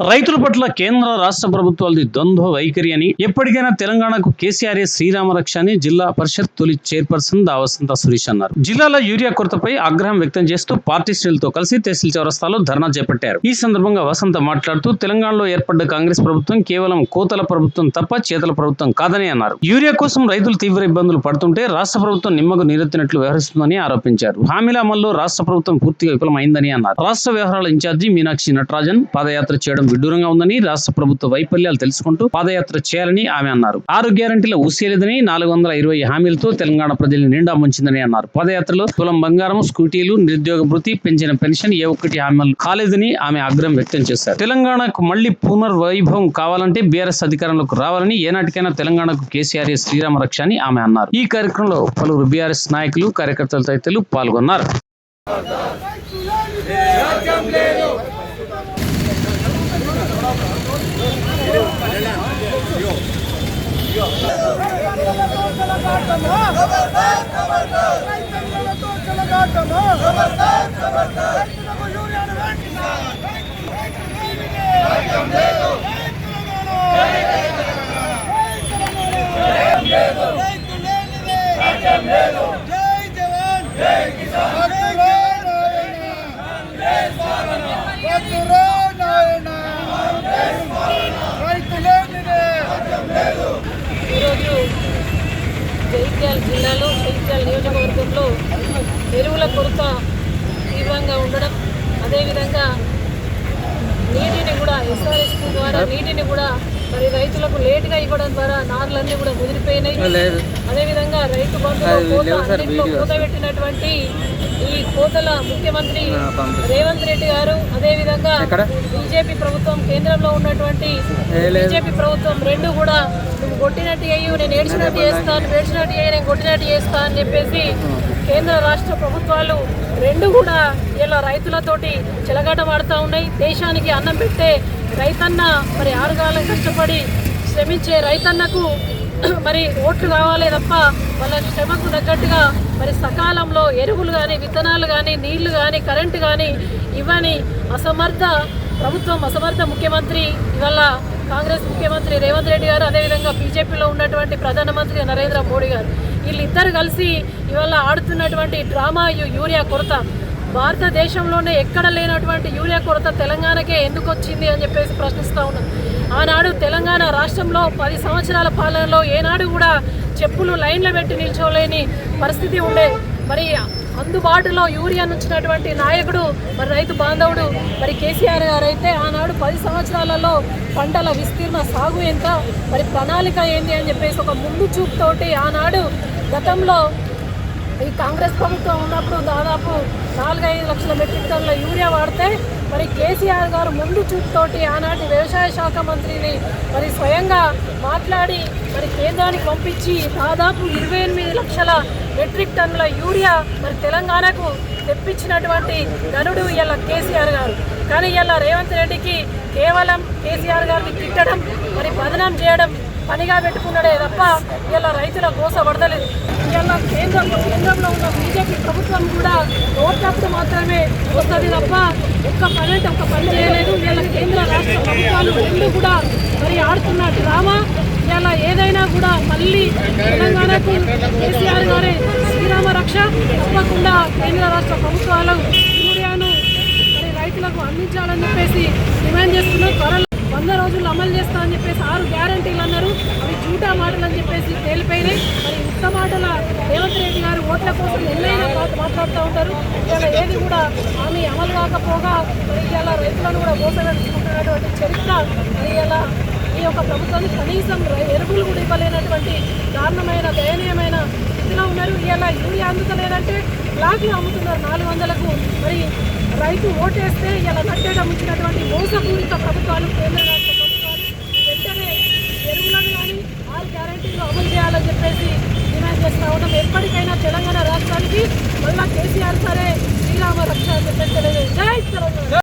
రైతుల పట్ల కేంద్ర రాష్ట్ర ప్రభుత్వాలది ద్వంద్వ వైఖరి అని, ఎప్పటికైనా తెలంగాణకు కేసీఆర్ శ్రీరామ రక్ష అని జిల్లా పరిషత్ తొలి చైర్పర్సన్ వసంత సురేష్ అన్నారు. జిల్లాలో యూరియా కొరతపై ఆగ్రహం వ్యక్తం చేస్తూ పార్టీ శ్రేణులతో కలిసి తహసీల్ చౌరస్తాలో ధర్నా చేపట్టారు. ఈ సందర్భంగా వసంత మాట్లాడుతూ తెలంగాణలో ఏర్పడ్డ కాంగ్రెస్ ప్రభుత్వం కేవలం కోతల ప్రభుత్వం తప్ప చేతల ప్రభుత్వం కాదని అన్నారు. యూరియా కోసం రైతులు తీవ్ర ఇబ్బందులు పడుతుంటే రాష్ట్ర ప్రభుత్వం నిమ్మకు నీరెత్తినట్లు వ్యవహరిస్తుందని ఆరోపించారు. హామీల అమల్లో రాష్ట్ర ప్రభుత్వం పూర్తిగా విఫలమైందని అన్నారు. రాష్ట్ర వ్యవహారాల ఇన్ఛార్జి మీనాక్షి నటరాజన్ పాదయాత్ర చేయడం విడ్డూరంగా ఉందని, రాష్ట్ర ప్రభుత్వ వైఫల్యాలు తెలుసుకుంటూ పాదయాత్ర చేయాలని ఆమె అన్నారు. 6 గ్యారంటీల ఊసేలేదని, 420 హామీలతో తెలంగాణ ప్రజల్ని నిండా ముంచిందని అన్నారు. పాదయాత్రలో తులం బంగారం, స్కూటీలు, నిరుద్యోగ భృతి, పెంచిన పెన్షన్ ఏ ఒక్కటి హామీలు కాలేదని ఆమె ఆగ్రహం వ్యక్తం చేశారు. తెలంగాణకు మళ్లీ పునర్వైభవం కావాలంటే బీఆర్ఎస్ అధికారంలోకి రావాలని, ఏనాటికైనా తెలంగాణకు కేసీఆర్ శ్రీరామ రక్ష అని ఆమె అన్నారు. ఈ కార్యక్రమంలో పలువురు బీఆర్ఎస్ నాయకులు, కార్యకర్తలు తదితరులు పాల్గొన్నారు. జగిత్యాల జిల్లాలో జగిత్యాల నియోజకవర్గంలో ఎరువుల కొరత తీవ్రంగా ఉండడం, అదేవిధంగా నీటిని కూడా ఎస్ఆర్ఎస్పీ ద్వారా నీటిని కూడా మరి రైతులకు లేటుగా ఇవ్వడం ద్వారా నార్లన్నీ కూడా ముదిరిపోయినాయి. అదేవిధంగా రైతు బంధువులు కోత పెట్టినటువంటి ఈ కోతల ముఖ్యమంత్రి రేవంత్ రెడ్డి గారు, అదేవిధంగా బీజేపీ ప్రభుత్వం, కేంద్రంలో ఉన్నటువంటి బీజేపీ ప్రభుత్వం రెండు కూడా నువ్వు కొట్టినట్టు అయ్యి నేను ఏడ్చినట్టు చేస్తాను, ఏడ్చినట్టు అయ్యి నేను కొట్టినట్టు చేస్తా అని చెప్పేసి కేంద్ర రాష్ట్ర ప్రభుత్వాలు రెండు కూడా ఇలా రైతులతోటి చెలగాటమాడుతూ ఉన్నాయి. దేశానికి అన్నం పెట్టే రైతన్న మరి 6 కాలం కష్టపడి శ్రమించే రైతన్నకు మరి ఓట్లు కావాలి తప్ప వాళ్ళ శ్రమకు తగ్గట్టుగా మరి సకాలంలో ఎరువులు కానీ, విత్తనాలు కానీ, నీళ్లు కానీ, కరెంటు కానీ ఇవన్నీ అసమర్థ ప్రభుత్వం, అసమర్థ ముఖ్యమంత్రి ఇవాళ కాంగ్రెస్ ముఖ్యమంత్రి రేవంత్ రెడ్డి గారు, అదేవిధంగా బీజేపీలో ఉన్నటువంటి ప్రధానమంత్రి నరేంద్ర మోడీ గారు వీళ్ళిద్దరు కలిసి ఇవాళ ఆడుతున్నటువంటి డ్రామా యూరియా కొరత, భారతదేశంలోనే ఎక్కడ లేనటువంటి యూరియా కొరత తెలంగాణకే ఎందుకు వచ్చింది అని చెప్పేసి ప్రశ్నిస్తూ ఉన్నాం. ఆనాడు తెలంగాణ రాష్ట్రంలో 10 సంవత్సరాల పాలనలో ఏనాడు కూడా చెప్పులు లైన్లో పెట్టి నిల్చోలేని పరిస్థితి ఉండే. మరి అందుబాటులో యూరియా నుంచినటువంటి నాయకుడు మరి రైతు బాంధవుడు మరి కేసీఆర్ గారు అయితే ఆనాడు 10 సంవత్సరాలలో పంటల విస్తీర్ణ సాగు ఎంత, మరి ప్రణాళిక ఏంటి అని చెప్పేసి ఒక ముందు చూపుతోటి ఆనాడు గతంలో ఈ కాంగ్రెస్ ప్రభుత్వం ఉన్నప్పుడు దాదాపు 4-5 లక్షల మెట్రిక్ టన్నుల యూరియా వాడితే మరి కేసీఆర్ గారు ముందు చూపుతోటి ఆనాటి వ్యవసాయ శాఖ మంత్రిని మరి స్వయంగా మాట్లాడి మరి కేంద్రానికి పంపించి దాదాపు 28 లక్షల మెట్రిక్ టన్నుల యూరియా మరి తెలంగాణకు తెప్పించినటువంటి ఘనుడు ఇలా కేసీఆర్ గారు. కానీ ఇలా రేవంత్ రెడ్డికి కేవలం కేసీఆర్ గారిని తిట్టడం, మరి బదనాం చేయడం పనిగా పెట్టుకున్నాడే తప్ప ఇలా రైతుల గోస పడతలేదు. ఇలా కేంద్రంలో ఉన్న బీజేపీ ప్రభుత్వం కూడా ఓట్లప్పుడు మాత్రమే వస్తుంది తప్ప ఒక్క పని చేయలేదు. ఇలా కేంద్ర రాష్ట్ర ప్రభుత్వాలు రెండు కూడా మరి ఆడుతున్న డ్రామా. ఇలా ఏదైనా కూడా మళ్ళీ తెలంగాణకు కేసీఆర్ గారే శ్రీరామ రక్ష, తప్పకుండా కేంద్ర రాష్ట్ర ప్రభుత్వాలు యూరియాను మరి రైతులకు అందించాలని చెప్పేసి డిమాండ్ చేస్తున్నారు. త్వరలో 100 రోజులు అమలు చేస్తా అని చెప్పేసి 6 గ్యారంటీలు అన్నారు, అవి జూటా మాటలు అని చెప్పేసి తేలిపోయినాయి. మరి ఉత్త మాటల రేవంత్ రెడ్డి గారు ఓట్ల కోసం ఎన్నైనా మాట్లాడుతూ ఉంటారు. ఇలా ఏది కూడా హామీ అమలు కాకపోగా మరి ఇలా రైతులను కూడా మోసగించుకుంటున్నటువంటి చరిత్ర మరి ఇలా ఈ యొక్క ప్రభుత్వానికి కనీసం ఎరువులు కూడా ఇవ్వలేనటువంటి దారుణమైన దయనీయమైన స్థితిలో ఉన్నారు. ఇలా యూరియా అందుతలేదంటే బ్లాక్లో అమ్ముతున్నారు 400కు. మరి రైతు ఓటేస్తే ఇలా కట్టేయడం ఉంచినటువంటి మోసపూరిత ప్రభుత్వాలు, కేంద్ర రాష్ట్ర ప్రభుత్వాలు వెంటనే ఎరువులను కానీ 6 గ్యారంటీలు అమలు చేయాలని చెప్పేసి డిమాండ్ చేస్తూ ఉన్నాం. ఎప్పటికైనా తెలంగాణ రాష్ట్రానికి మళ్ళా కేసీఆర్ సరే శ్రీరామ రక్ష అని చెప్పేసి జై తెలంగాణ.